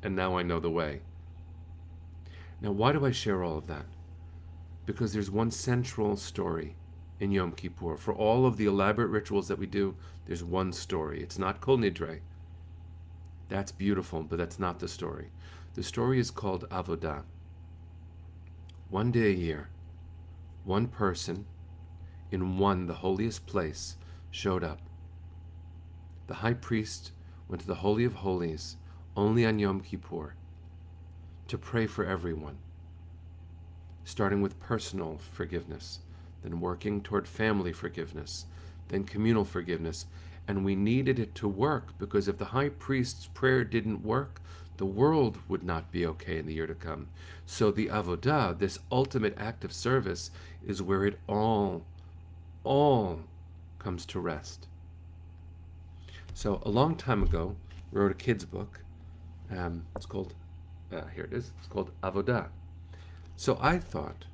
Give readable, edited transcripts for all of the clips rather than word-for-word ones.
and now I know the way. Now, why do I share all of that? Because there's one central story in Yom Kippur. For all of the elaborate rituals that we do, there's one story. It's not Kol Nidre. That's beautiful, but that's not the story. The story is called Avodah. One day a year, one person in the holiest place, showed up. The high priest went to the Holy of Holies only on Yom Kippur to pray for everyone, starting with personal forgiveness, then working toward family forgiveness, then communal forgiveness. And we needed it to work, because if the high priest's prayer didn't work, the world would not be okay in the year to come. So the Avodah, this ultimate act of service, is where it all comes to rest. So a long time ago, I wrote a kid's book. It's called, here it is, it's called Avodah. So I thought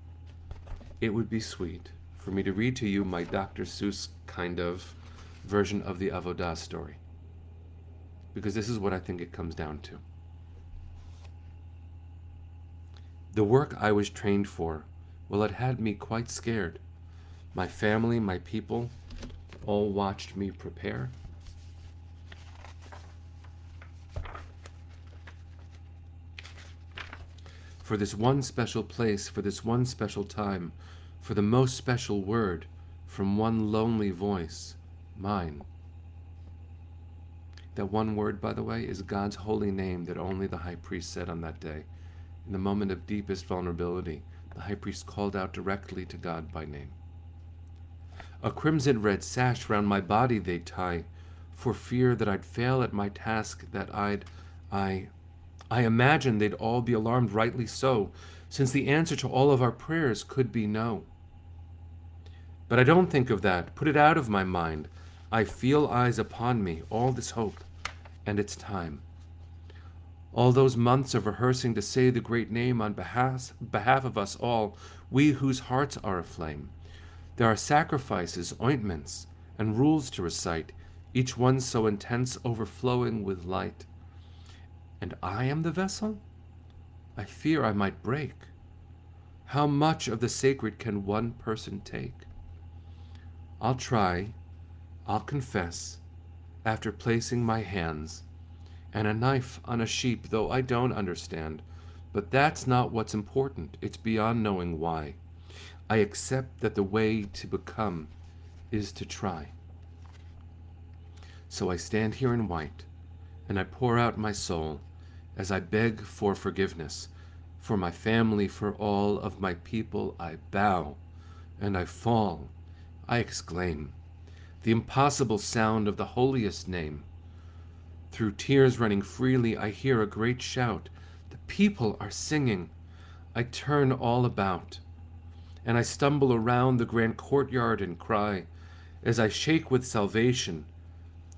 it would be sweet for me to read to you my Dr. Seuss kind of version of the Avodah story, because this is what I think it comes down to. The work I was trained for, well, it had me quite scared. My family, my people, all watched me prepare. For this one special place, for this one special time, for the most special word from one lonely voice, mine. That one word, by the way, is God's holy name that only the high priest said on that day. In the moment of deepest vulnerability, the high priest called out directly to God by name. A crimson red sash round my body they'd tie, for fear that I'd fail at my task, that I imagined they'd all be alarmed, rightly so, since the answer to all of our prayers could be no. But I don't think of that. Put it out of my mind. I feel eyes upon me, all this hope, and it's time. All those months of rehearsing to say the great name on behalf of us all, we whose hearts are aflame. There are sacrifices, ointments, and rules to recite, each one so intense, overflowing with light. And I am the vessel? I fear I might break. How much of the sacred can one person take? I'll try, I'll confess, after placing my hands and a knife on a sheep, though I don't understand. But that's not what's important. It's beyond knowing why. I accept that the way to become is to try. So I stand here in white, and I pour out my soul as I beg for forgiveness. For my family, for all of my people, I bow and I fall. I exclaim the impossible sound of the holiest name. Through tears running freely, I hear a great shout. The people are singing. I turn all about, and I stumble around the grand courtyard and cry, as I shake with salvation,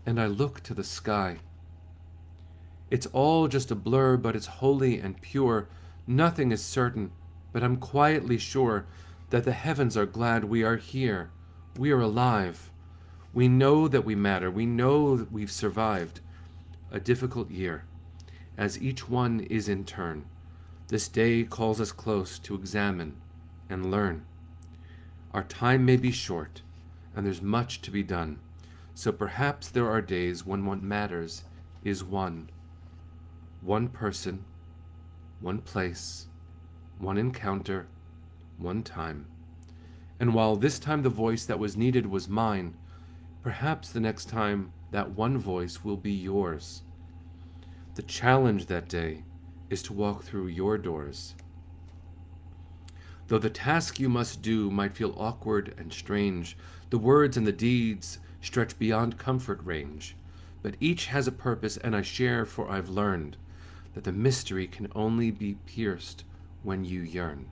and I look to the sky. It's all just a blur, but it's holy and pure. Nothing is certain, but I'm quietly sure that the heavens are glad we are here. We are alive. We know that we matter. We know that we've survived a difficult year, as each one is in turn. This day calls us close to examine and learn. Our time may be short, and there's much to be done. So perhaps there are days when what matters is one person, one place, one encounter, one time. And while this time the voice that was needed was mine, perhaps the next time that one voice will be yours. The challenge that day is to walk through your doors. Though the task you must do might feel awkward and strange, the words and the deeds stretch beyond comfort range. But each has a purpose, and I share, for I've learned that the mystery can only be pierced when you yearn.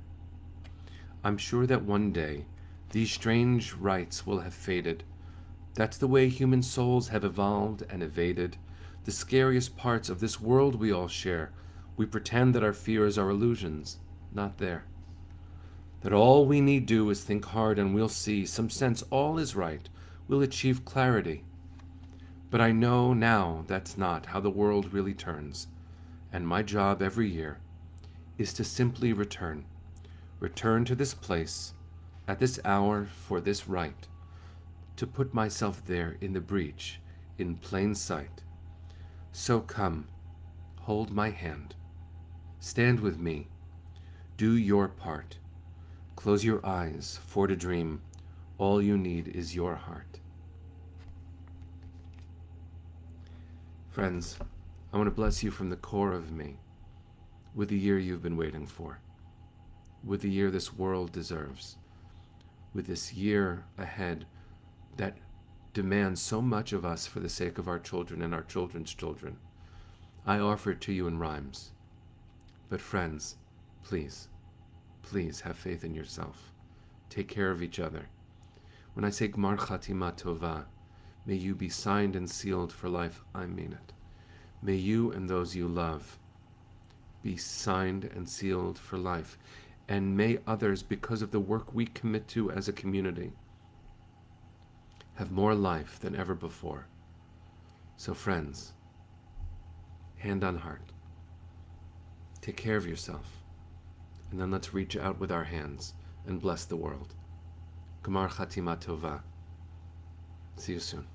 I'm sure that one day these strange rites will have faded. That's the way human souls have evolved and evaded the scariest parts of this world we all share. We pretend that our fears are illusions, not there. That all we need do is think hard and we'll see some sense all is right. We'll achieve clarity. But I know now that's not how the world really turns. And my job every year is to simply return to this place at this hour for this rite, to put myself there in the breach, in plain sight. So come, hold my hand, stand with me, do your part, close your eyes for to dream, all you need is your heart. Friends, I want to bless you from the core of me with the year you've been waiting for, with the year this world deserves, with this year ahead that demands so much of us for the sake of our children and our children's children. I offer it to you in rhymes. But friends, please, please have faith in yourself. Take care of each other. When I say Gmar Chatima Tova, may you be signed and sealed for life, I mean it. May you and those you love be signed and sealed for life. And may others, because of the work we commit to as a community, have more life than ever before. So friends, hand on heart, take care of yourself, and then let's reach out with our hands and bless the world. Gmar Chatima Tova. See you soon.